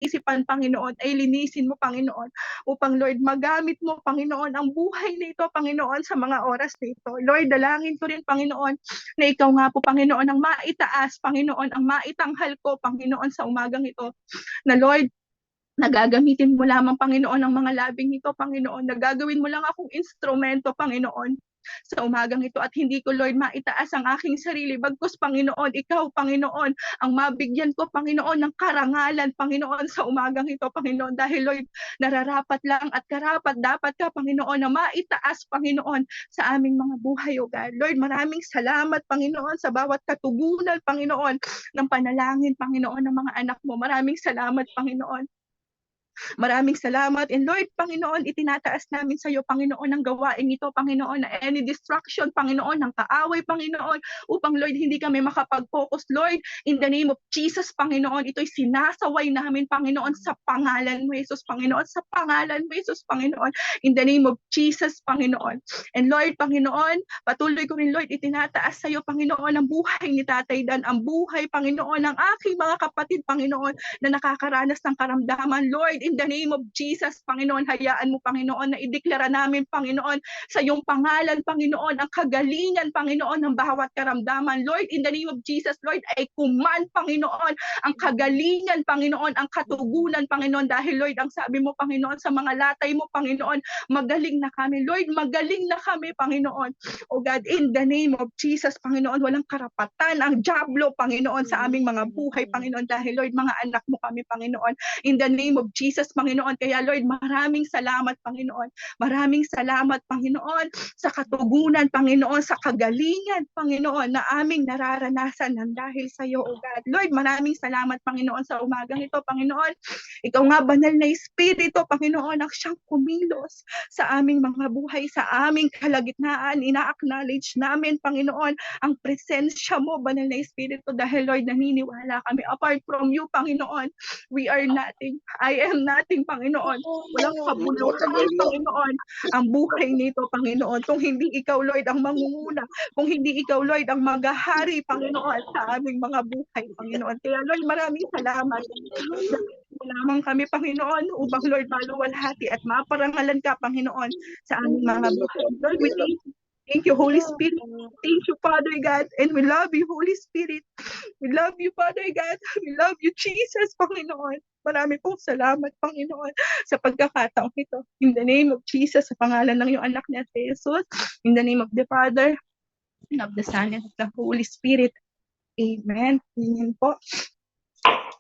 isipan, Panginoon, ay linisin mo, Panginoon, upang, Lord, magamit mo, Panginoon, ang buhay nito, Panginoon, sa mga oras nito. Lord, dalangin ko rin, Panginoon, na ikaw nga po, Panginoon, ang maitaas, Panginoon, ang maitanghal ko, Panginoon, sa umagang ito, na, Lord, nagagamitin mo lamang, Panginoon, ang mga labing ito, Panginoon. Nagagawin mo lang akong instrumento, Panginoon, sa umagang ito, at hindi ko, Lord, maitaas ang aking sarili. Bagkus, Panginoon, ikaw, Panginoon, ang mabigyan ko, Panginoon, ng karangalan, Panginoon, sa umagang ito, Panginoon. Dahil, Lord, nararapat lang at karapat dapat ka, Panginoon, na maitaas, Panginoon, sa aming mga buhay, O God. Lord, maraming salamat, Panginoon, sa bawat katugunan, Panginoon, ng panalangin, Panginoon, ng mga anak mo. Maraming salamat, Panginoon. Maraming salamat. And Lord, Panginoon, itinataas namin sa iyo, Panginoon, ang gawain ito, Panginoon, na any distraction, Panginoon, ng kaaway, Panginoon, upang, Lord, hindi kami makapag-focus, Lord, in the name of Jesus, Panginoon, ito'y sinasaway namin, Panginoon, sa pangalan mo, Jesus, Panginoon, sa pangalan mo, Jesus, Panginoon, in the name of Jesus, Panginoon. And Lord, Panginoon, patuloy ko rin, Lord, itinataas sa iyo, Panginoon, ang buhay ni Tatay Dan, ang buhay, Panginoon, ng aking mga kapatid, Panginoon, na nakakaranas ng karamdaman, Lord, in the name of Jesus, Panginoon, hayaan mo, Panginoon, na ideklara namin, Panginoon, sa iyong pangalan, Panginoon, ang kagalingan, Panginoon, ng bawat karamdaman. Lord, in the name of Jesus, Lord, I command, Panginoon, ang kagalingan, Panginoon, ang katugunan, Panginoon, dahil, Lord, ang sabi mo, Panginoon, sa mga latay mo, Panginoon, magaling na kami. Lord, magaling na kami, Panginoon. O God, in the name of Jesus, Panginoon, walang karapatan ang diablo, Panginoon, sa aming mga buhay, Panginoon, dahil, Lord, mga anak mo kami, Panginoon, in the name of Jesus, Panginoon. Kaya, Lord, maraming salamat, Panginoon. Maraming salamat, Panginoon, sa katugunan, Panginoon, sa kagalingan, Panginoon, na aming nararanasan ng dahil sa iyo, O God. Lord, maraming salamat, Panginoon, sa umagang ito, Panginoon. Ikaw nga, banal na Espiritu, Panginoon, ang siyang kumilos sa aming mga buhay, sa aming kalagitnaan. Ina-acknowledge namin, Panginoon, ang presensya mo, banal na Espiritu, dahil, Lord, naniniwala kami. Apart from you, Panginoon, we are nothing. I am nothing, Panginoon. Walang kabuluhan, Panginoon, ang buhay nito, Panginoon. Kung hindi ikaw, Lord, ang mangunguna, kung hindi ikaw, Lord, ang maghahari, Panginoon, sa aming mga buhay, Panginoon. Kaya, Lord, maraming salamat. Lamang kami, Panginoon, upang, Lord, maluwalhati at maparangalan ka, Panginoon, sa aming mga buhay. Lord, we thank you. Thank you, Holy Spirit. Thank you, Father God. And we love you, Holy Spirit. We love you, Father God. We love you, Jesus, Panginoon. Marami pong salamat, Panginoon, sa pagkakataong ito. In the name of Jesus, sa pangalan ng iyong anak na si Jesus, in the name of the Father, and of the Son, and of the Holy Spirit. Amen. Amen po.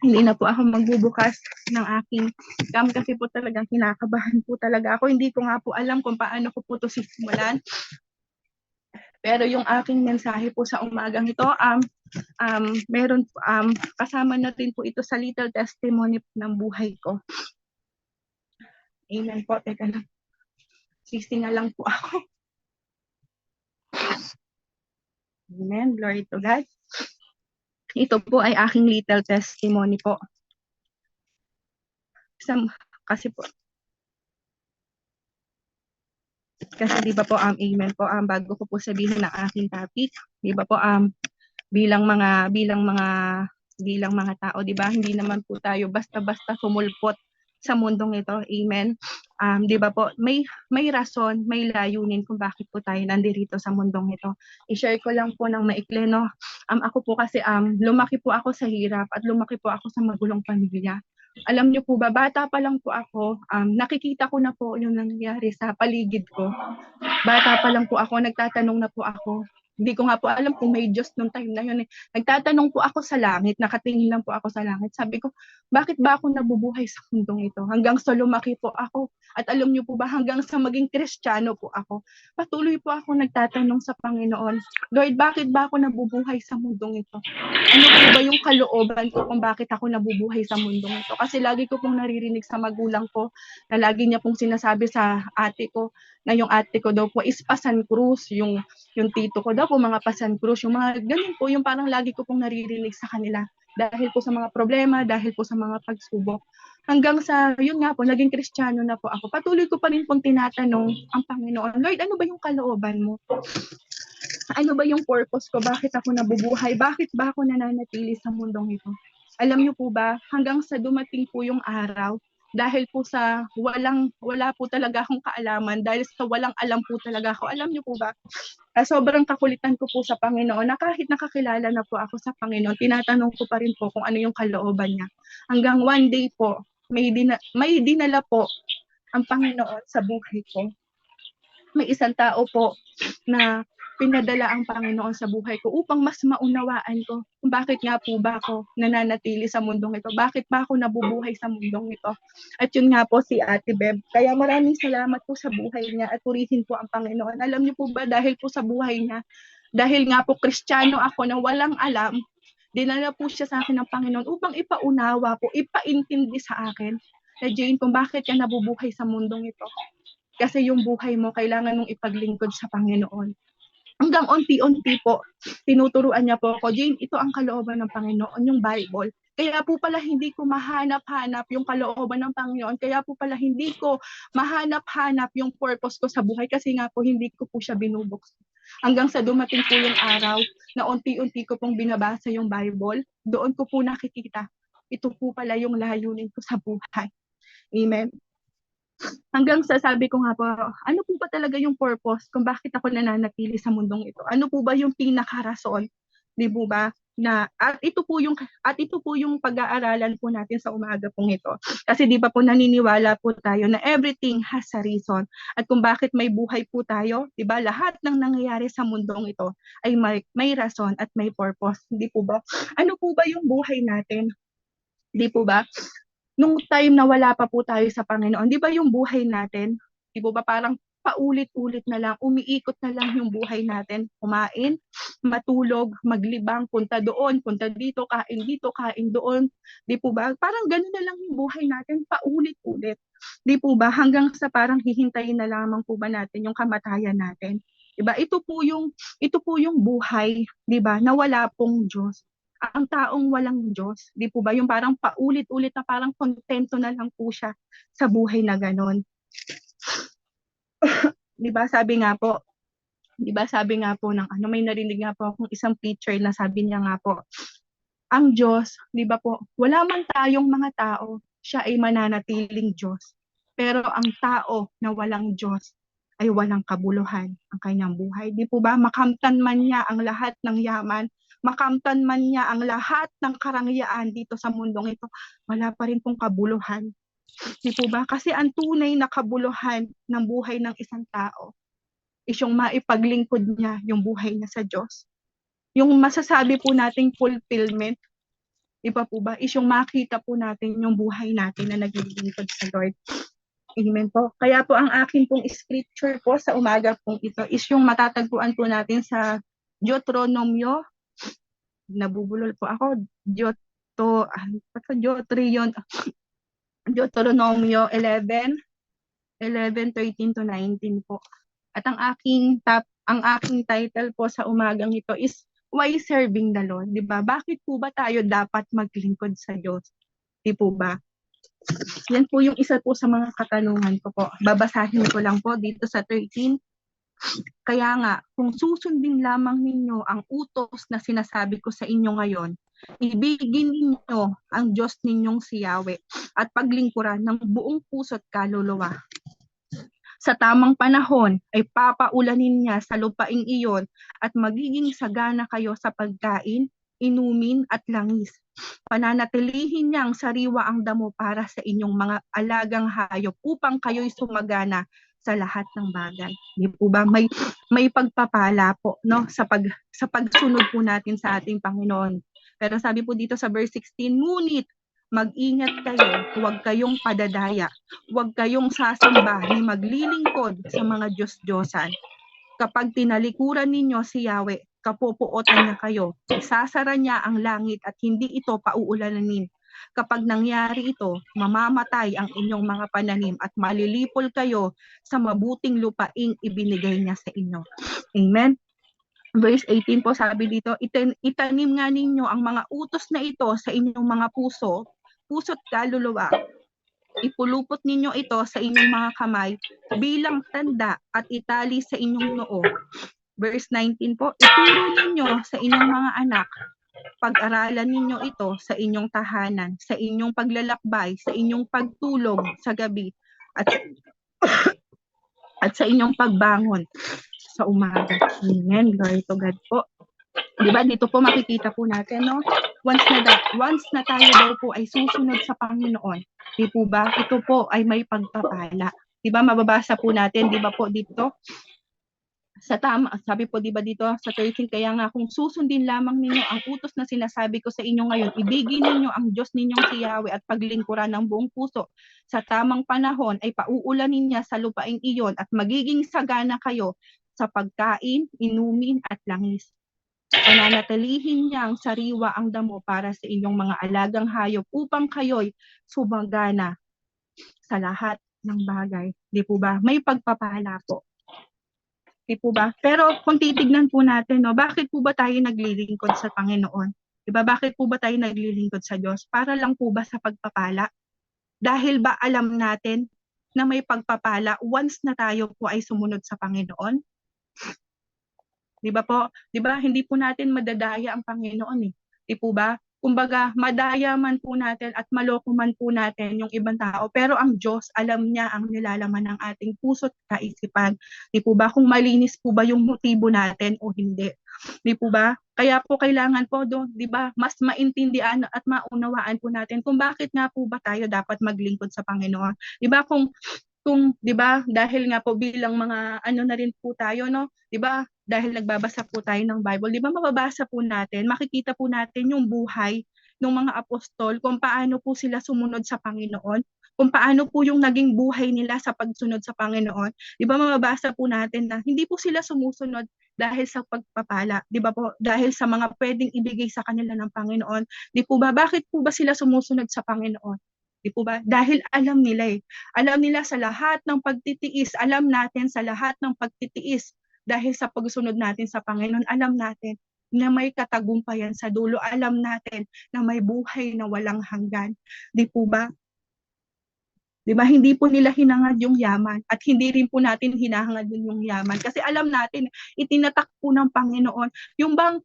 Hindi na po ako magbubukas ng aking cam kasi po talagang kinakabahan po talaga ako. Hindi ko nga po alam kung paano ko po ito sisimulan. Pero yung aking mensahe po sa umagang ito, meron kasama na rin po ito sa little testimony ng buhay ko. Amen po. Teka lang. Sisinga lang po ako. Amen. Glory to God. Ito po ay aking little testimony po. Kasi di ba po amen po bago ko po sabihin ang aking topic, di ba po bilang mga tao, di ba, hindi naman po tayo basta-basta sumulpot sa mundong ito. Amen. Di ba po, may rason, may layunin kung bakit po tayo nandirito sa mundong ito. I-share ko lang po ng maikli, no. Ako po kasi lumaki po ako sa hirap at lumaki po ako sa magulong pamilya. Alam niyo po ba, bata pa lang po ako, nakikita ko na po yung nangyayari sa paligid ko. Bata pa lang po ako, nagtatanong na po ako. Hindi ko nga po alam kung may Diyos nung time na yun. Nagtatanong po ako sa langit, nakatingin lang po ako sa langit. Sabi ko, bakit ba ako nabubuhay sa mundong ito? Hanggang sa lumaki po ako. At alam niyo po ba, hanggang sa maging Kristiyano po ako. Patuloy po ako nagtatanong sa Panginoon, Lord, bakit ba ako nabubuhay sa mundong ito? Ano po ba yung kalooban ko kung bakit ako nabubuhay sa mundong ito? Kasi lagi ko pong naririnig sa magulang ko, na lagi niya pong sinasabi sa ate ko, na yung ate ko daw po is Pasan Cruz, yung tito ko daw po mga Pasan Cruz, yung mga ganun po, yung parang lagi ko pong naririnig sa kanila dahil po sa mga problema, dahil po sa mga pagsubok. Hanggang sa, yun nga po, naging Kristiyano na po ako. Patuloy ko pa rin pong tinatanong ang Panginoon, Lord, ano ba yung kalooban mo? Ano ba yung purpose ko? Bakit ako nabubuhay? Bakit ba ako nananatili sa mundong ito? Alam niyo po ba, hanggang sa dumating po yung araw, dahil po sa wala po talaga akong kaalaman, dahil sa walang alam po talaga ako. Alam niyo po ba, sobrang kakulitan ko po sa Panginoon na kahit nakakilala na po ako sa Panginoon, tinatanong ko pa rin po kung ano yung kalooban niya. Hanggang one day po, may dinala po ang Panginoon sa buhay ko. May isang tao po na pinadala ang Panginoon sa buhay ko upang mas maunawaan ko kung bakit nga po ba ako nananatili sa mundong ito, bakit ba ako nabubuhay sa mundong ito. At yun nga po si Ate Beb. Kaya maraming salamat po sa buhay niya at purihin po ang Panginoon. Alam niyo po ba, dahil po sa buhay niya, dahil nga po Kristiyano ako na walang alam, dinala po siya sa akin ng Panginoon upang ipaunawa po, ipaintindi sa akin na Jane, kung bakit ka nabubuhay sa mundong ito. Kasi yung buhay mo, kailangan mong ipaglingkod sa Panginoon. Hanggang unti-unti po, tinuturuan niya po ako, Jane, ito ang kalooban ng Panginoon, yung Bible. Kaya po pala hindi ko mahanap-hanap yung kalooban ng Panginoon. Kaya po pala hindi ko mahanap-hanap yung purpose ko sa buhay kasi nga po hindi ko po siya binubuksan. Hanggang sa dumating po yung araw na unti-unti ko pong binabasa yung Bible, doon ko po nakikita, ito po pala yung layunin ko sa buhay. Amen. Hanggang sa sabi ko nga po, ano po ba talaga yung purpose kung bakit ako nananatili sa mundong ito? Ano po ba yung pinakarason, 'di po ba? At ito po yung pag-aaralan po natin sa umaga pong ito. Kasi 'di ba po naniniwala po tayo na everything has a reason. At kung bakit may buhay po tayo, 'di ba? Lahat ng nangyayari sa mundong ito ay may rason at may purpose, 'di po ba? Ano po ba yung buhay natin? 'Di po ba? Nung time na wala pa po tayo sa Panginoon, di ba yung buhay natin, di ba parang paulit-ulit na lang, umiikot na lang yung buhay natin, kumain, matulog, maglibang, punta doon, punta dito, kain doon, di po ba? Parang gano'n na lang yung buhay natin, paulit-ulit. Di po ba? Hanggang sa parang hihintayin na lamang po ba natin yung kamatayan natin. Di ba? Ito po yung buhay, di ba, na wala pong Diyos. Ang taong walang Diyos, di po ba, yung parang paulit-ulit na parang kontento na lang po siya sa buhay na ganon. Di ba sabi nga po ng may narinig nga po akong isang preacher na sabi niya nga po, ang Diyos, di ba po, wala man tayong mga tao, siya ay mananatiling Diyos. Pero ang tao na walang Diyos ay walang kabuluhan ang kanyang buhay. Di po ba, makamtan man niya ang lahat ng yaman, makamtan man niya ang lahat ng karangyaan dito sa mundong ito, wala pa rin pong kabuluhan. Di po ba? Kasi ang tunay na kabuluhan ng buhay ng isang tao is yung maipaglingkod niya yung buhay niya sa Diyos. Yung masasabi po nating fulfillment, iba po ba, is yung makita po natin yung buhay natin na naglilingkod sa Lord. Amen po. Kaya po ang akin pong scripture po sa umaga pong ito is yung matatagpuan po natin sa Deuteronomio. Nabubulol po ako. Deuteronomio 11:13-19 po. At ang aking title po sa umagang ito is Why Serving the Lord? 'Di ba? Bakit po ba tayo dapat maglingkod sa Diyos? 'Di po ba? Yan po yung isa po sa mga katanungan ko po. Babasahin ko lang po dito sa 13. Kaya nga, kung susundin lamang ninyo ang utos na sinasabi ko sa inyo ngayon, ibigin ninyo ang Diyos ninyong si Yahweh at paglingkuran ng buong puso't kaluluwa. Sa tamang panahon ay papaulanin niya sa lupaing iyon at magiging sagana kayo sa pagkain, inumin at langis. Pananatilihin niyang sariwa ang damo para sa inyong mga alagang hayop upang kayo'y sumagana sa lahat ng bagay. Di po ba? May pagpapala po, no, sa pagsunod po natin sa ating Panginoon. Pero sabi po dito sa verse 16, ngunit mag-ingat kayo, huwag kayong padadaya, huwag kayong sasamba ni maglilingkod sa mga Diyos-Diyosan. Kapag tinalikuran ninyo si Yahweh, kapupuotan niya kayo, isasara niya ang langit at hindi ito pauulanin. Kapag nangyari ito, mamamatay ang inyong mga pananim at malilipol kayo sa mabuting lupaing ibinigay niya sa inyo. Amen. Verse 18 po sabi dito, itanim nga ninyo ang mga utos na ito sa inyong mga puso't kaluluwa. Ipulupot ninyo ito sa inyong mga kamay bilang tanda at itali sa inyong noo. Verse 19 po, ituro ninyo sa inyong mga anak, pag-aralan ninyo ito sa inyong tahanan, sa inyong paglalakbay, sa inyong pagtulog sa gabi, at sa inyong pagbangon sa umaga. Amen. Glory to God po. Diba, dito po makikita po natin, no? Once na tayo daw po ay susunod sa Panginoon, di po ba? Ito po ay may pagpapala. Diba, mababasa po natin, diba po dito? Sa tama, sabi po diba dito sa 13, kaya nga kung susundin lamang ninyo ang utos na sinasabi ko sa inyo ngayon, ibigin ninyo ang Diyos ninyong si Yahweh at paglingkuran ng buong puso. Sa tamang panahon ay pauulanin niya sa lupaing iyon at magiging sagana kayo sa pagkain, inumin at langis. Pananatilihin niya ang sariwa ang damo para sa inyong mga alagang hayop upang kayo'y sumagana sa lahat ng bagay. Di po ba? May pagpapala po. Di po ba? Pero kung titignan po natin, no, bakit po ba tayo naglilingkod sa Panginoon? Di ba? Bakit po ba tayo naglilingkod sa Diyos? Para lang po ba sa pagpapala? Dahil ba alam natin na may pagpapala once na tayo po ay sumunod sa Panginoon? Di ba po? Di ba? Hindi po natin madadaya ang Panginoon eh. Di po ba? Kumbaga, madaya man po natin at maloko man po natin yung ibang tao. Pero ang Diyos, alam niya ang nilalaman ng ating puso't kaisipan. Di po ba? Kung malinis po ba yung motibo natin o hindi. Di po ba? Kaya po kailangan po doon, di ba, mas maintindihan at maunawaan po natin kung bakit nga po ba tayo dapat maglingkod sa Panginoon. Di ba? Kung 'di ba, dahil nga po bilang mga ano na rin po tayo, no, 'di ba, dahil nagbabasa po tayo ng Bible, 'di ba mababasa po natin, makikita po natin yung buhay ng mga apostol, kung paano po sila sumunod sa Panginoon, kung paano po yung naging buhay nila sa pagsunod sa Panginoon. 'Di ba mababasa po natin na hindi po sila sumusunod dahil sa pagpapala, 'di ba po, dahil sa mga pwedeng ibigay sa kanila ng Panginoon. 'Di po ba, bakit po ba sila sumusunod sa Panginoon? 'Di po ba? Dahil alam nila eh. Alam nila sa lahat ng pagtitiis, alam natin sa lahat ng pagtitiis dahil sa pagsunod natin sa Panginoon, alam natin na may katagumpayan sa dulo. Alam natin na may buhay na walang hanggan. Di po ba? Di ba? Hindi po nila hinangad yung yaman at hindi rin po natin hinahangad yung yaman. Kasi alam natin, itinatak po ng Panginoon. Yung bang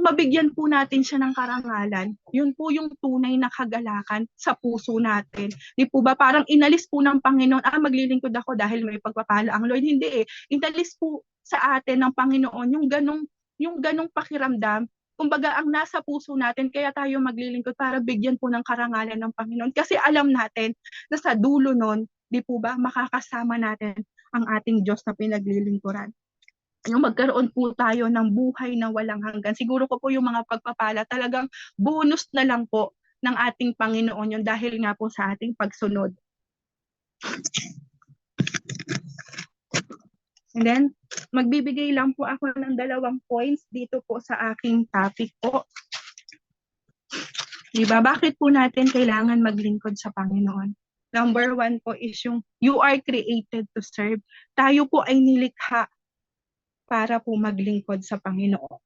mabigyan po natin siya ng karangalan, yun po yung tunay na kagalakan sa puso natin. Di po ba? Parang inalis po ng Panginoon, maglilingkod ako dahil may pagpapala ang Lord. Hindi eh. Inalis po sa atin ng Panginoon yung ganong pakiramdam. Kumbaga, ang nasa puso natin, kaya tayo maglilingkod para bigyan po ng karangalan ng Panginoon. Kasi alam natin na sa dulo nun, di po ba, makakasama natin ang ating Diyos na pinaglilingkuran. Yung magkaroon po tayo ng buhay na walang hanggan. Siguro ko po yung mga pagpapala, talagang bonus na lang po ng ating Panginoon yun dahil nga po sa ating pagsunod. And then, magbibigay lang po ako ng 2 points dito po sa aking topic po. Diba? Bakit po natin kailangan maglingkod sa Panginoon? Number 1 po is yung you are created to serve. Tayo po ay nilikha para po maglingkod sa Panginoon.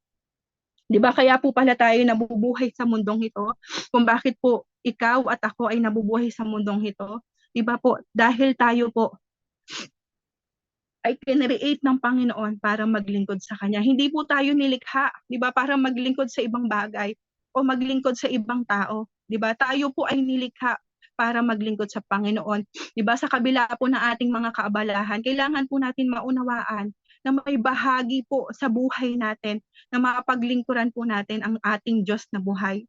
Diba? Kaya po pala tayo nabubuhay sa mundong ito. Kung bakit po ikaw at ako ay nabubuhay sa mundong ito. Diba po? Dahil tayo po ay kinreate ng Panginoon para maglingkod sa Kanya. Hindi po tayo nilikha, di ba, para maglingkod sa ibang bagay o maglingkod sa ibang tao. Di ba? Tayo po ay nilikha para maglingkod sa Panginoon. Di ba? Sa kabila po ng ating mga kaabalahan, kailangan po natin maunawaan na may bahagi po sa buhay natin na mapaglingkuran po natin ang ating Diyos na buhay.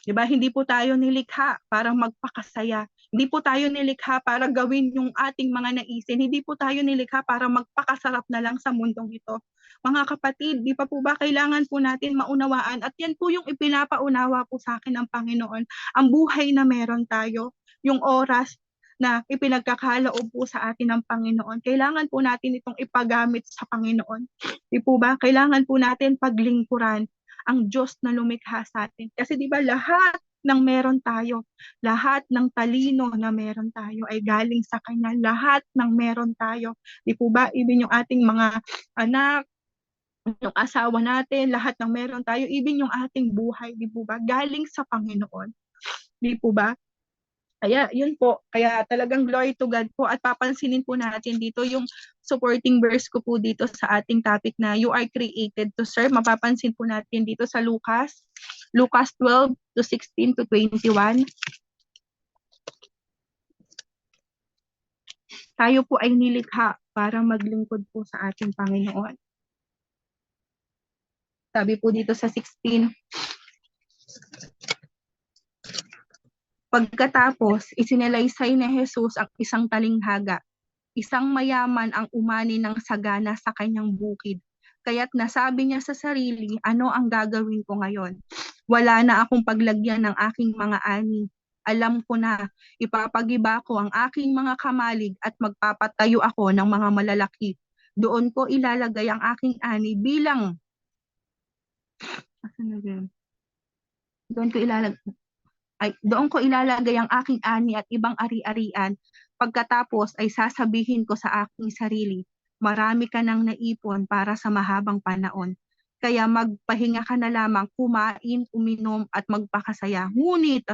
Diba? Hindi po tayo nilikha para magpakasaya. Hindi po tayo nilikha para gawin yung ating mga naisin. Hindi po tayo nilikha para magpakasarap na lang sa mundong ito. Mga kapatid, di pa po ba kailangan po natin maunawaan? At yan po yung ipinapaunawa po sa akin ng Panginoon. Ang buhay na meron tayo, yung oras na ipinagkakaloob po sa atin ng Panginoon. Kailangan po natin itong ipagamit sa Panginoon. Di po ba? Kailangan po natin paglingkuran ang Diyos na lumikha sa atin. Kasi di ba lahat ng meron tayo, lahat ng talino na meron tayo ay galing sa Kanya. Lahat ng meron tayo. Di po ba? Even yung ating mga anak, yung asawa natin, lahat ng meron tayo, even yung ating buhay, di po ba? Galing sa Panginoon. Di po ba? Kaya yun po, kaya talagang glory to God po at papansinin po natin dito yung supporting verse ko po dito sa ating topic na you are created to serve. Mapapansin po natin dito sa Lucas 12 to 16 to 21. Tayo po ay nilikha para maglingkod po sa ating Panginoon. Sabi po dito sa 16, pagkatapos, isinalaysay ni Jesus ang isang talinghaga. Isang mayaman ang umani ng sagana sa kanyang bukid. Kaya't nasabi niya sa sarili, ano ang gagawin ko ngayon? Wala na akong paglagyan ng aking mga ani. Alam ko na, ipapagiba ko ang aking mga kamalig at magpapatayo ako ng mga malalaki. Doon ko ilalagay ang aking ani bilang, doon ko ilalagay ang aking ani at ibang ari-arian. Pagkatapos ay sasabihin ko sa aking sarili, marami ka nang naipon para sa mahabang panahon. Kaya magpahinga ka na lamang, kumain, uminom at magpakasaya. Ngunit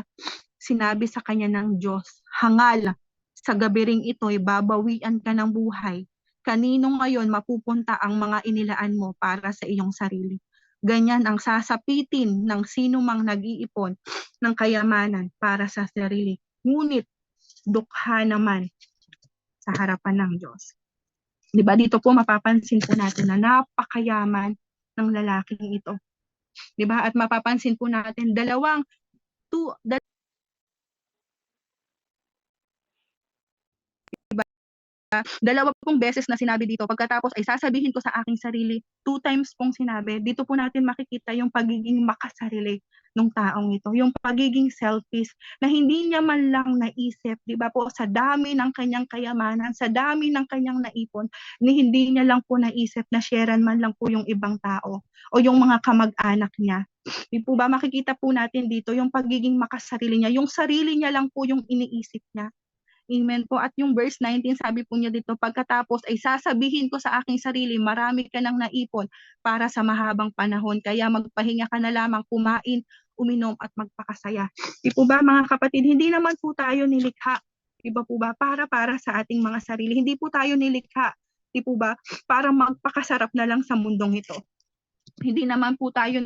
sinabi sa kanya ng Diyos, hangal, sa gabi ring ito'y babawian ka ng buhay. Kanino ngayon mapupunta ang mga inilaan mo para sa iyong sarili? Ganyan ang sasapitin ng sino mang nag-iipon ng kayamanan para sa sarili. Ngunit dukha naman sa harapan ng Diyos. Diba dito po mapapansin po natin na napakayaman ng lalaking ito. Diba? At mapapansin po natin dalawa pong beses na sinabi dito, pagkatapos ay sasabihin ko sa aking sarili, 2 times pong sinabi, dito po natin makikita yung pagiging makasarili ng taong ito, yung pagiging selfish, na hindi niya man lang naisip, di ba po, sa dami ng kanyang kayamanan, sa dami ng kanyang naipon, ni hindi niya lang po naisip na sharean man lang po yung ibang tao, o yung mga kamag-anak niya. Di po ba makikita po natin dito yung pagiging makasarili niya, yung sarili niya lang po yung iniisip niya. Amen po. At yung verse 19, sabi po niya dito, pagkatapos ay sasabihin ko sa aking sarili, marami ka nang naipon para sa mahabang panahon. Kaya magpahinga ka na lamang, kumain, uminom at magpakasaya. Di po ba mga kapatid, hindi naman po tayo nilikha. Iba po ba? Para sa ating mga sarili. Hindi po tayo nilikha. Di po ba? Para magpakasarap na lang sa mundong ito. Hindi naman po tayo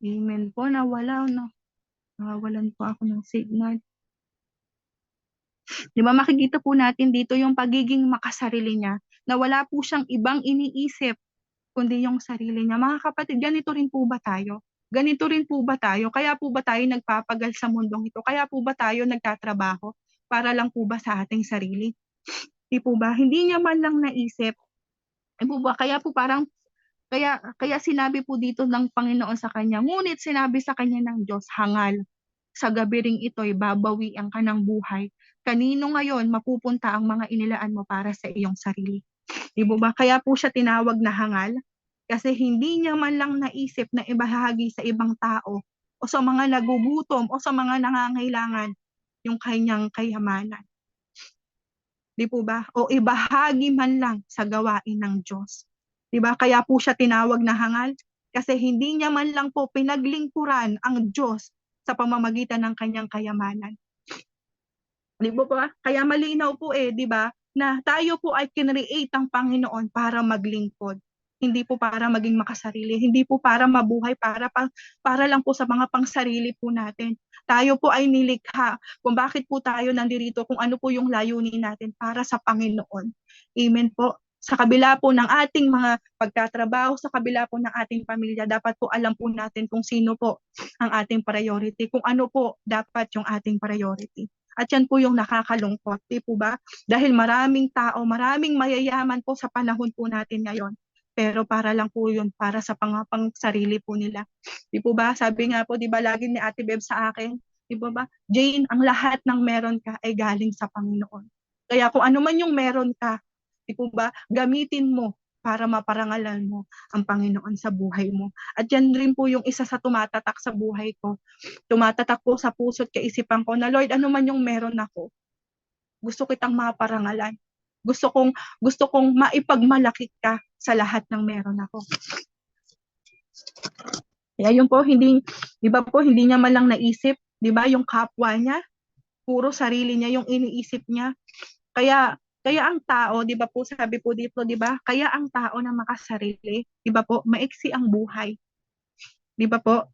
Amen po, nawala, no? Nawawalan po ako ng signal. Di ba makikita po natin dito yung pagiging makasarili niya, na wala po siyang ibang iniisip, kundi yung sarili niya. Mga kapatid, ganito rin po ba tayo? Ganito rin po ba tayo? Kaya po ba tayo nagpapagal sa mundong ito? Kaya po ba tayo nagtatrabaho? Para lang po ba sa ating sarili? Di po ba? Hindi niya man lang naisip. Di po ba? Kaya po parang kaya sinabi po dito ng Panginoon sa kanya, ngunit sinabi sa kanya ng Diyos, hangal, sa gabi ring ito'y babawian ka ng buhay. Kanino ngayon mapupunta ang mga inilaan mo para sa iyong sarili? Di ba? Kaya po siya tinawag na hangal, kasi hindi niya man lang naisip na ibahagi sa ibang tao o sa mga nagugutom o sa mga nangangailangan yung kanyang kayamanan. Di po ba? O ibahagi man lang sa gawain ng Diyos. Di ba? Kaya po siya tinawag na hangal, kasi hindi niya man lang po pinaglingkuran ang Diyos sa pamamagitan ng kanyang kayamanan. Di ba ba? Kaya malinaw po di ba, na tayo po ay kinreate ng Panginoon para maglingkod. Hindi po para maging makasarili, hindi po para mabuhay, para lang po sa mga pangsarili po natin. Tayo po ay nilikha kung bakit po tayo nandirito, kung ano po yung layunin natin para sa Panginoon. Amen po. Sa kabila po ng ating mga pagtatrabaho, sa kabila po ng ating pamilya, dapat po alam po natin kung sino po ang ating priority, kung ano po dapat yung ating priority. At yan po yung nakakalungkot, di po ba? Dahil maraming tao, maraming mayayaman po sa panahon po natin ngayon. Pero para lang po yun, para sa pang sarili po nila. Di po ba? Sabi nga po, di ba lagi ni Ate Beb sa akin, di ba ba? Jane, ang lahat ng meron ka ay galing sa Panginoon. Kaya kung ano man yung meron ka, di po ba? Gamitin mo para maparangalan mo ang Panginoon sa buhay mo. At yan rin po yung isa sa tumatatak sa buhay ko. Tumatatak po sa puso't kaisipan ko na, Lord, ano man yung meron ako, gusto kitang maparangalan. Gusto kong maipagmalaki ka sa lahat ng meron ako. Kaya yun po, di ba po, hindi niya man lang naisip, di ba, yung kapwa niya, puro sarili niya yung iniisip niya. Kaya ang tao, di ba po, sabi po dito, di ba, kaya ang tao na makasarili, di ba po, maiksi ang buhay. Di ba po?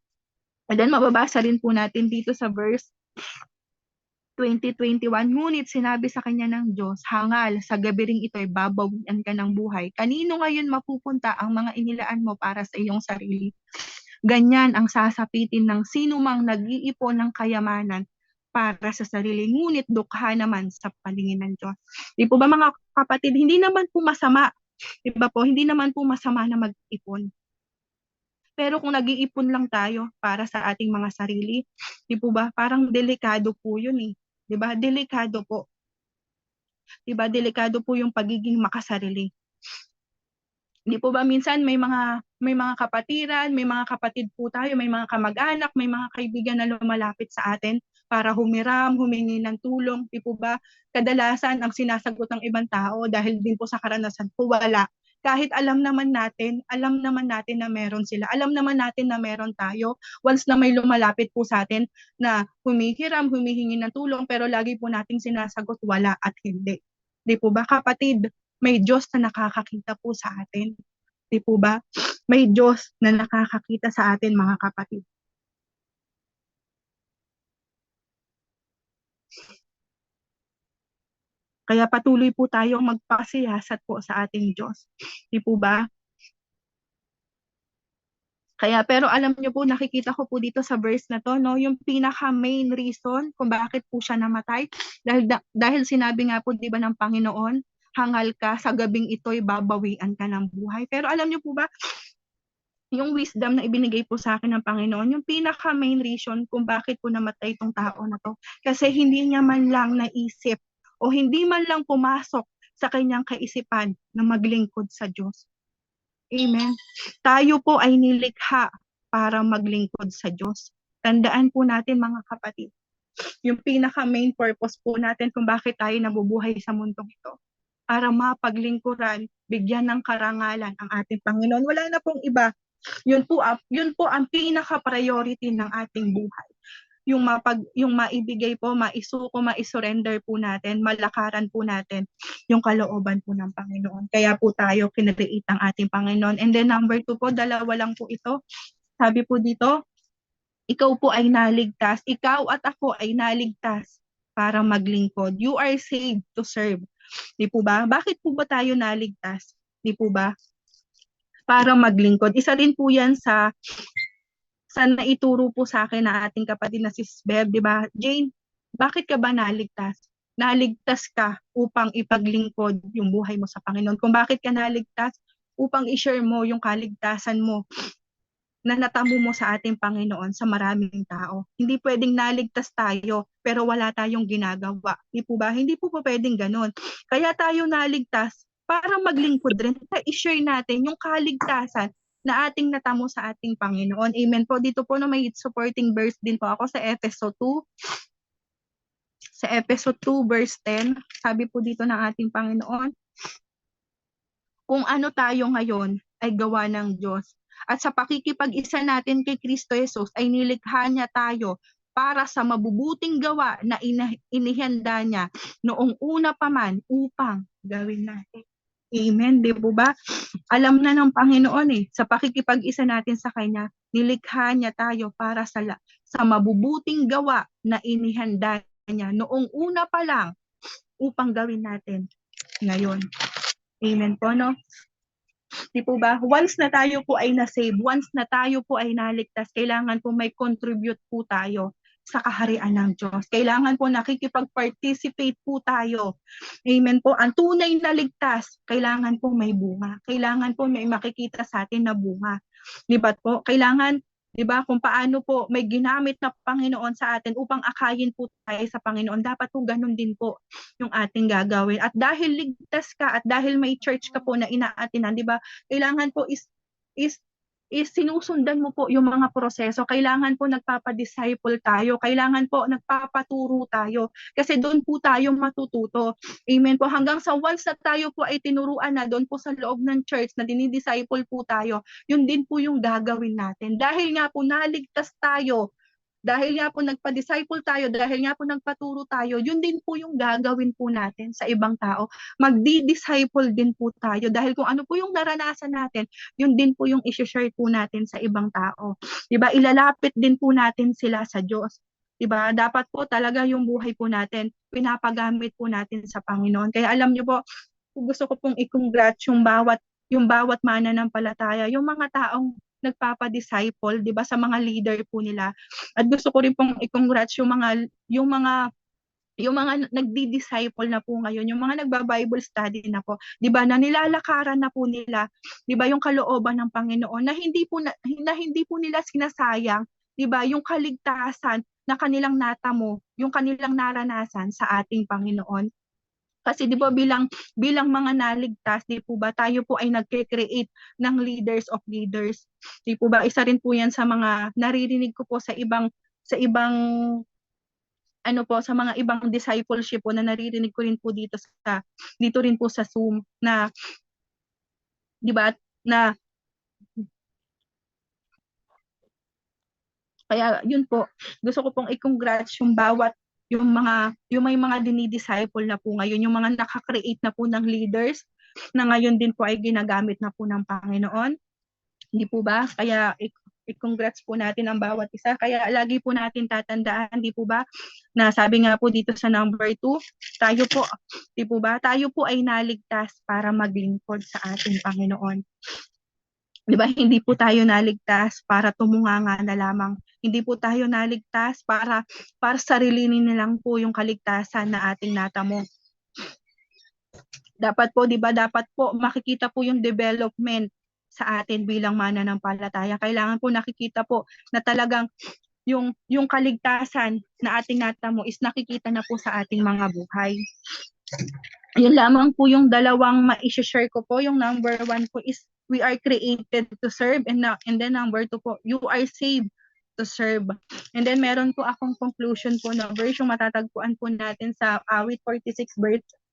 And then mababasa rin po natin dito sa verse 20:21, ngunit sinabi sa kanya ng Diyos, hangal, sa gabi ring ito'y babawian ka ng buhay. Kanino ngayon mapupunta ang mga inilaan mo para sa iyong sarili? Ganyan ang sasapitin ng sino mang nag-iipon ng kayamanan para sa sarili, ngunit dukha naman sa paningin ng Diyos. Di po ba mga kapatid, hindi naman po masama, di ba po, hindi naman po masama na mag-ipon. Pero kung nag-iipon lang tayo para sa ating mga sarili, di po ba, parang delikado po yun eh. Di ba? Delikado po. Di ba? Delikado po yung pagiging makasarili. Di po ba minsan may mga kapatiran, may mga kapatid po tayo, may mga kamag-anak, may mga kaibigan na lumalapit sa atin para humiram, humingi ng tulong. Di po ba? Kadalasan ang sinasagot ng ibang tao dahil din po sa karanasan po, wala. Kahit alam naman natin na meron sila. Alam naman natin na meron tayo. Once na may lumalapit po sa atin na humihiram, humihingi ng tulong, pero lagi po nating sinasagot wala at hindi. Di po ba, kapatid? May Diyos na nakakakita po sa atin. Di po ba? May Diyos na nakakakita sa atin, mga kapatid. Kaya patuloy po tayong magpasiyasat po sa ating Diyos. Di po ba? Kaya, pero alam niyo po, nakikita ko po dito sa verse na to, no, yung pinaka main reason kung bakit po siya namatay, dahil sinabi nga po, di ba, ng Panginoon, hangal ka, sa gabing ito'y babawian ka ng buhay. Pero alam niyo po ba, yung wisdom na ibinigay po sa akin ng Panginoon, yung pinaka main reason kung bakit po namatay itong tao na to, kasi hindi niya man lang naisip o hindi man lang pumasok sa kanyang kaisipan na maglingkod sa Diyos. Amen. Tayo po ay nilikha para maglingkod sa Diyos. Tandaan po natin, mga kapatid, yung pinaka main purpose po natin kung bakit tayo nabubuhay sa mundong ito, para mapaglingkuran, bigyan ng karangalan ang ating Panginoon. Wala na pong iba. Yun po ang pinaka priority ng ating buhay. Yung maibigay po, maisuko, maisurrender po natin, malakaran po natin yung kalooban po ng Panginoon. Kaya po tayo kinreate ang ating Panginoon. And then number 2 po, dalawa lang po ito. Sabi po dito, ikaw po ay naligtas, ikaw at ako ay naligtas para maglingkod. You are saved to serve. Di po ba? Bakit po ba tayo naligtas? Di po ba? Para maglingkod. Isa rin po yan sa naituro po sa akin na ating kapatid na si Bev, di ba? Jane, bakit ka ba naligtas? Naligtas ka upang ipaglingkod yung buhay mo sa Panginoon. Kung bakit ka naligtas? Upang i-share mo yung kaligtasan mo na natamo mo sa ating Panginoon sa maraming tao. Hindi pwedeng naligtas tayo pero wala tayong ginagawa. Di po ba? Hindi po pwedeng ganun. Kaya tayo naligtas para maglingkod rin. I-share natin yung kaligtasan na ating natamo sa ating Panginoon. Amen po. Dito po na may supporting verse din po ako sa Efeso 2. Sa Efeso 2 verse 10, sabi po dito ng ating Panginoon, kung ano tayo ngayon ay gawa ng Diyos. At sa pakikipag-isa natin kay Kristo Jesus ay nilikha niya tayo para sa mabubuting gawa na inihanda niya noong una pa man upang gawin natin. Amen, di po ba? Alam na ng Panginoon sa pakikipag-isa natin sa Kanya, nilikha niya tayo para sa mabubuting gawa na inihanda niya noong una pa lang upang gawin natin ngayon. Amen po, no? Di po ba? Once na tayo po ay na-save, once na tayo po ay naligtas, kailangan po may contribute po tayo sa kaharian ng Diyos. Kailangan po nakikipag-participate po tayo. Amen po. Ang tunay na ligtas, kailangan po may bunga. Kailangan po may makikita sa atin na bunga. Di ba po? Kailangan 'Di ba? Kung paano po may ginamit na Panginoon sa atin upang akayin po tayo sa Panginoon. Dapat po ganun din po yung ating gagawin. At dahil ligtas ka at dahil may church ka po na inaatinan, 'di ba? Kailangan po is sinusundan mo po yung mga proseso. Kailangan po nagpapa-disciple tayo. Kailangan po nagpapaturo tayo. Kasi doon po tayo matututo. Amen po. Hanggang sa once na tayo po ay tinuruan na doon po sa loob ng church na dinidisciple po tayo, yun din po yung gagawin natin. Dahil nga po naligtas tayo, dahil nga po nagpa-disciple tayo, dahil nga po nagpaturo tayo, yun din po yung gagawin po natin sa ibang tao. Magdi-disciple din po tayo dahil kung ano po yung naranasan natin, yun din po yung i-share po natin sa ibang tao. 'Di ba? Ilalapit din po natin sila sa Diyos. 'Di ba? Dapat po talaga yung buhay po natin, pinapagamit po natin sa Panginoon. Kaya alam niyo po, gusto ko pong i-congrats yung bawat mananampalataya, yung mga taong nagpapa-disciple, 'di ba, sa mga leader po nila. At gusto ko rin pong i-congrats yung mga nagdi-disciple na po ngayon, yung mga nagba-Bible study na po, 'di ba, na nilalakaran na po nila, 'di ba, yung kalooban ng Panginoon na hindi po nila sinasayang, 'di ba, yung kaligtasan na kanilang natamo, yung kanilang naranasan sa ating Panginoon. Kasi 'di ba bilang mga naligtas, 'di po ba, tayo po ay nagke-create ng leaders of leaders. 'Di po ba, isa rin po 'yan sa mga naririnig ko po sa ibang ano po, sa mga ibang discipleship po na naririnig ko rin po dito rin po sa Zoom na 'di ba, na kaya yun po, gusto ko pong i-congrats yung may mga dinidisciple na po ngayon, yung mga naka-create na po ng leaders na ngayon din po ay ginagamit na po ng Panginoon. Hindi po ba? Kaya i-congrats po natin ang bawat isa. Kaya lagi po natin tatandaan, di po ba? Na sabi nga po dito sa number 2, tayo po, di po ba? Tayo po ay naligtas para maglingkod sa ating Panginoon. Di ba? Hindi po tayo naligtas para tumunganga na lamang. Hindi po tayo naligtas para sarilinin na lang po yung kaligtasan na ating natamo. Dapat po, 'di ba? Dapat po makikita po yung development sa atin bilang mananampalataya. Kailangan po nakikita po na talagang yung kaligtasan na ating natamo is nakikita na po sa ating mga buhay. Yun lamang po yung dalawang ma-share ko po. Yung number 1 po is we are created to serve, and then number 2 po, you are saved to serve. And then meron po akong conclusion po na verse yung matatagpuan po natin sa Awit 46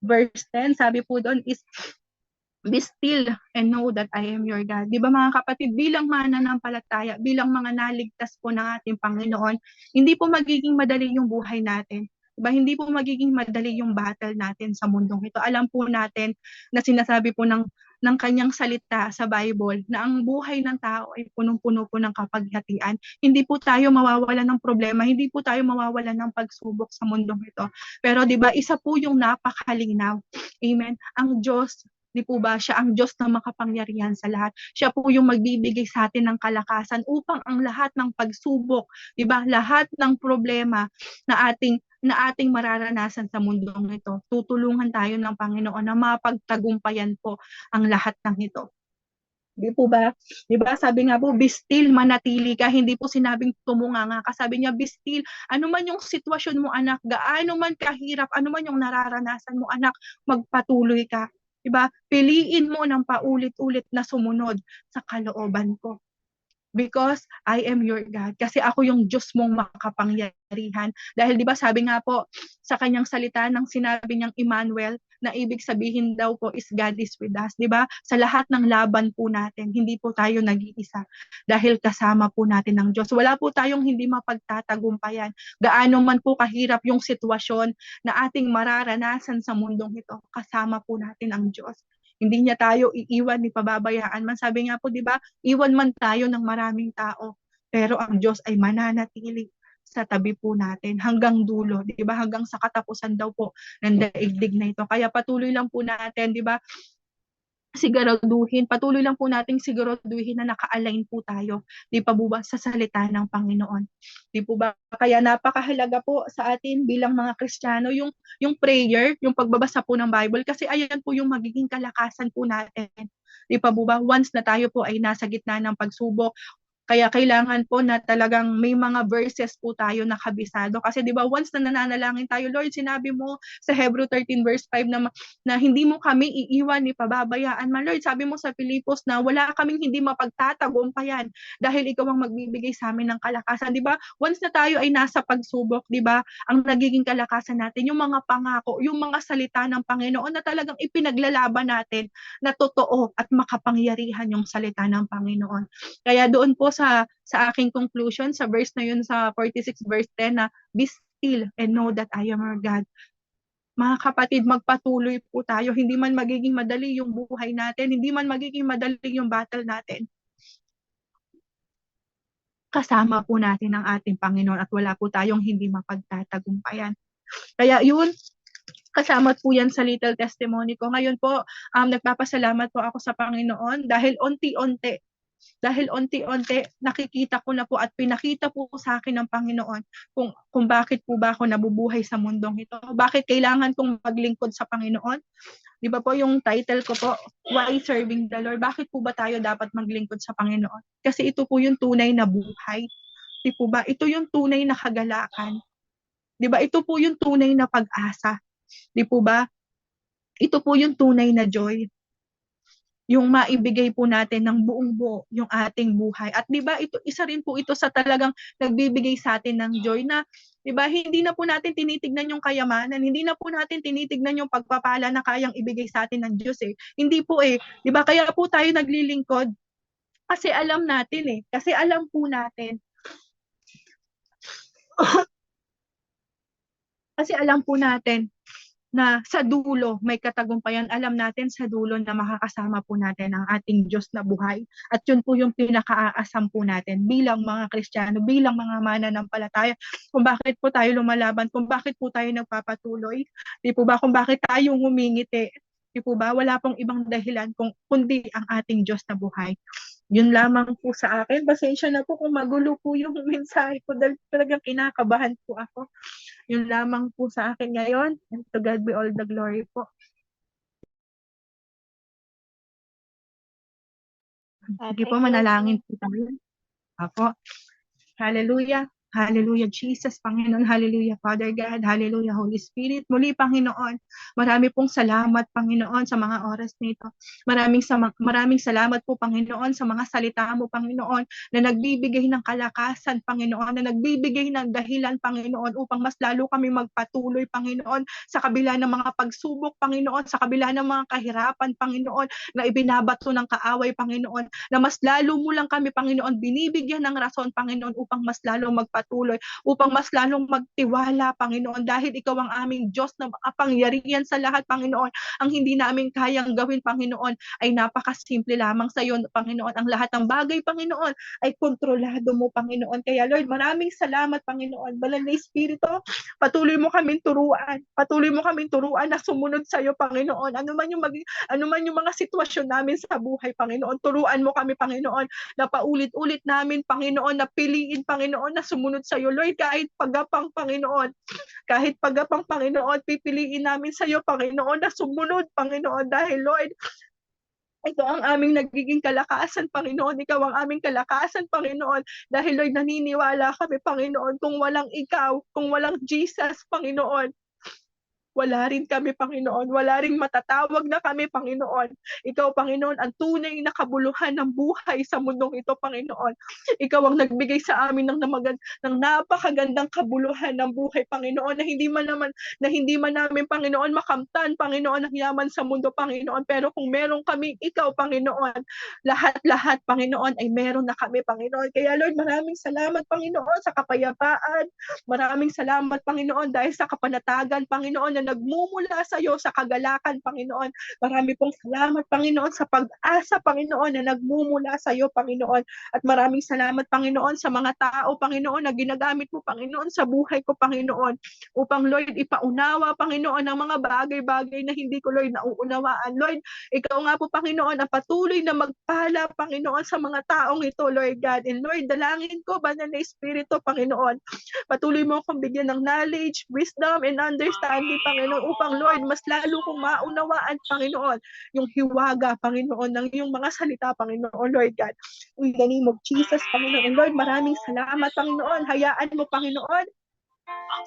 verse 10. Sabi po doon is, be still and know that I am your God. Di ba mga kapatid, bilang mananampalataya, bilang mga naligtas po ng ating Panginoon, hindi po magiging madali yung buhay natin. Diba? Hindi po magiging madali yung battle natin sa mundong ito. Alam po natin na sinasabi po ng kanyang salita sa Bible na ang buhay ng tao ay punong-puno po ng kapaghatian. Hindi po tayo mawawalan ng problema, hindi po tayo mawawalan ng pagsubok sa mundong ito. Pero 'di ba, isa po yung napakalinaw. Amen. Ang Diyos, di po ba, siya ang Diyos na makapangyarihan sa lahat. Siya po yung magbibigay sa atin ng kalakasan upang ang lahat ng pagsubok, di ba, lahat ng problema na ating mararanasan sa mundong ito, tutulungan tayo ng Panginoon na mapagtagumpayan po ang lahat ng ito. Di po ba? Di ba? Sabi nga po, be still, manatili ka. Hindi po sinabing tumunganga ka. Sabi niya, be still. Ano man yung sitwasyon mo, anak, gaano man kahirap, ano man yung nararanasan mo, anak, magpatuloy ka. Di ba? Piliin mo ng paulit-ulit na sumunod sa kalooban ko. Because I am your God. Kasi ako yung Diyos mong makapangyarihan. Dahil 'di ba sabi nga po sa kanyang salita nang sinabi niyang Emmanuel, na ibig sabihin daw po is God is with us, 'di ba? Sa lahat ng laban po natin, hindi po tayo nag-iisa dahil kasama po natin ang Diyos. Wala po tayong hindi mapagtatagumpayan. Gaano man po kahirap yung sitwasyon na ating mararanasan sa mundong ito, kasama po natin ang Diyos. Hindi niya tayo iiwan ni pababayaan man. Sabi nga po, 'di ba? Iwan man tayo ng maraming tao, pero ang Diyos ay mananatili sa tabi po natin hanggang dulo, 'di ba? Hanggang sa katapusan daw po ng daigdig na ito. Kaya patuloy lang po natin, 'di ba? Patuloy lang po nating siguraduhin na naka-align po tayo, di pa ba, sa salita ng Panginoon. Di po ba? Kaya napakahalaga po sa atin bilang mga Kristiyano yung prayer, yung pagbabasa po ng Bible, kasi ayan po yung magiging kalakasan po natin. Di pa ba? Once na tayo po ay nasa gitna ng pagsubok, Kaya kailangan po na talagang may mga verses po tayo na kabisado. Kasi di ba once na nananalangin tayo, Lord, sinabi mo sa Hebrew 13 verse 5 na hindi mo kami iiwan ni pababayaan man. Lord, sabi mo sa Pilipos na wala kaming hindi mapagtatagumpayan dahil ikaw ang magbibigay sa amin ng kalakasan. Di ba? Once na tayo ay nasa pagsubok, di ba? Ang nagiging kalakasan natin, yung mga pangako, yung mga salita ng Panginoon na talagang ipinaglalaban natin na totoo at makapangyarihan yung salita ng Panginoon. Kaya doon po sa aking conclusion, sa verse na yun sa 46 verse 10 na, be still and know that I am your God. Mga kapatid, magpatuloy po tayo. Hindi man magiging madali yung buhay natin, hindi man magiging madali yung battle natin. Kasama po natin ang ating Panginoon at wala po tayong hindi mapagtatagumpayan. Kaya yun, kasama po yan sa little testimony ko. Ngayon po, nagpapasalamat po ako sa Panginoon dahil unti-unti nakikita ko na po at pinakita po sa akin ng Panginoon kung bakit po ba ako nabubuhay sa mundong ito. Bakit kailangan kong maglingkod sa Panginoon? Di ba po yung title ko po, Why Serving the Lord? Bakit po ba tayo dapat maglingkod sa Panginoon? Kasi ito po yung tunay na buhay. Di po ba? Ito yung tunay na kagalakan. Di ba? Ito po yung tunay na pag-asa. Di po ba? Ito po yung tunay na joy. Yung maibigay po natin ng buong buo yung ating buhay. At 'di ba ito isa rin po ito sa talagang nagbibigay sa atin ng joy na 'di ba hindi na po natin tinitignan yung kayamanan, hindi na po natin tinitignan yung pagpapala na kayang ibigay sa atin ng Diyos eh. Hindi po eh, 'di ba? Kaya po tayo naglilingkod kasi alam natin kasi alam po natin. Kasi alam po natin na sa dulo may katagumpayan. Alam natin sa dulo na makakasama po natin ang ating Diyos na buhay. At yun po yung pinaka-aasam po natin bilang mga Kristiyano, bilang mga mananampalataya. Kung bakit po tayo lumalaban, kung bakit po tayo nagpapatuloy, di po ba, kung bakit tayo ngumingiti, di po ba, wala pong ibang dahilan kundi ang ating Diyos na buhay. Yun lamang po sa akin. Pasensya na po kung magulo po yung mensahe ko dahil talagang kinakabahan po ako. Yun lamang po sa akin ngayon. And to God be all the glory po. Sige po, manalangin po tayo. Ako. Hallelujah. Hallelujah, Jesus, Panginoon. Hallelujah, Father God. Hallelujah, Holy Spirit. Muli, Panginoon, marami pong salamat, Panginoon, sa mga oras nito. Maraming salamat po, Panginoon, sa mga salita mo, Panginoon, na nagbibigay ng kalakasan, Panginoon, na nagbibigay ng dahilan, Panginoon, upang mas lalo kami magpatuloy, Panginoon, sa kabila ng mga pagsubok, Panginoon, sa kabila ng mga kahirapan, Panginoon, na ibinabato ng kaaway, Panginoon, na mas lalo mo lang kami, Panginoon, binibigyan ng rason, Panginoon, upang mas lalong magpatuloy, upang mas lalong magtiwala, Panginoon, dahil ikaw ang aming Diyos na makapangyarihan sa lahat, Panginoon. Ang hindi namin kayang gawin, Panginoon, ay napakasimple lamang sa iyo, Panginoon. Ang lahat ng bagay, Panginoon, ay kontrolado mo, Panginoon. Kaya, Lord, maraming salamat, Panginoon. Banal na Espiritu, patuloy mo kaming turuan. Patuloy mo kaming turuan na sumunod sa iyo, Panginoon. Ano man yung mga sitwasyon namin sa buhay, Panginoon, turuan mo kami, Panginoon, na paulit-ulit namin, Panginoon, na piliin, Panginoon, na sumunod sa iyo, Lord, kahit pagapang, Panginoon. Kahit pagapang, Panginoon, pipiliin namin sa iyo, Panginoon, na sumunod, Panginoon, dahil, Lord, ito ang aming nagiging kalakasan, Panginoon. Ikaw ang aming kalakasan, Panginoon. Dahil, Lord, naniniwala kami, Panginoon, kung walang ikaw, kung walang Jesus, Panginoon, wala rin kami, Panginoon. Wala rin matatawag na kami, Panginoon. Ikaw, Panginoon, ang tunay na kabuluhan ng buhay sa mundong ito, Panginoon. Ikaw ang nagbigay sa amin ng napakagandang kabuluhan ng buhay, Panginoon, na hindi man namin, Panginoon, makamtan, Panginoon, ang yaman sa mundo, Panginoon. Pero kung meron kami, ikaw, Panginoon, lahat-lahat, Panginoon, ay meron na kami, Panginoon. Kaya, Lord, maraming salamat, Panginoon, sa kapayapaan. Maraming salamat, Panginoon, dahil sa kapanatagan, Panginoon, na nagmumula sa iyo sa kagalakan, Panginoon. Marami pong salamat, Panginoon, sa pag-asa, Panginoon, na nagmumula sa iyo, Panginoon. At maraming salamat, Panginoon, sa mga tao, Panginoon, na ginagamit mo, Panginoon, sa buhay ko, Panginoon, upang, Lord, ipaunawa, Panginoon, ng mga bagay-bagay na hindi ko, Lord, nauunawaan. Lord, ikaw nga po, Panginoon, ang patuloy na magpala, Panginoon, sa mga taong ito, Lord God. And Lord, dalangin ko, Banal na Espiritu, Panginoon, patuloy mo akong bigyan ng knowledge, wisdom, and understanding, Panginoon, Panginoon, upang Lord, mas lalo kong maunawaan, Panginoon, yung hiwaga, Panginoon, ng iyong mga salita, Panginoon, Lord God. In the name of Jesus, Panginoon. Lord, maraming salamat, Panginoon. Hayaan mo, Panginoon,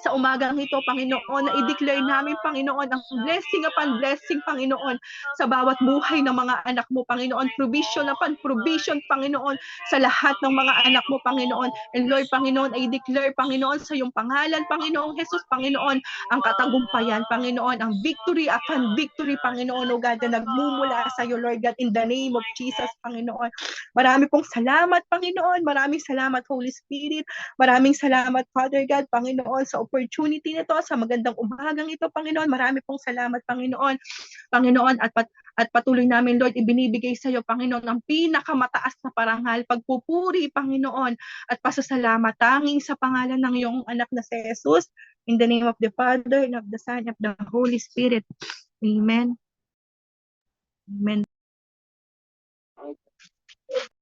sa umagang ito, Panginoon, na i-declare namin, Panginoon, ang blessing upon blessing, Panginoon, sa bawat buhay ng mga anak mo, Panginoon, provision upon provision, Panginoon, sa lahat ng mga anak mo, Panginoon. And Lord, Panginoon, I declare, Panginoon, sa iyong pangalan, Panginoon Jesus, Panginoon, ang katagumpayan, Panginoon, ang victory upon victory, Panginoon, O God, na nagmumula sa iyo, Lord God, in the name of Jesus, Panginoon. Marami pong salamat, Panginoon. Maraming salamat, Holy Spirit. Maraming salamat, Father God, Panginoon, sa opportunity nito, sa magandang umagang ito, Panginoon. Marami pong salamat, Panginoon. Panginoon, at patuloy namin, Lord, ibinibigay sa iyo, Panginoon, ang pinakamataas na parangal, pagpupuri, Panginoon, at pasasalamat tanging sa pangalan ng iyong anak na si Jesus. In the name of the Father, and of the Son, and of the Holy Spirit. Amen. Amen.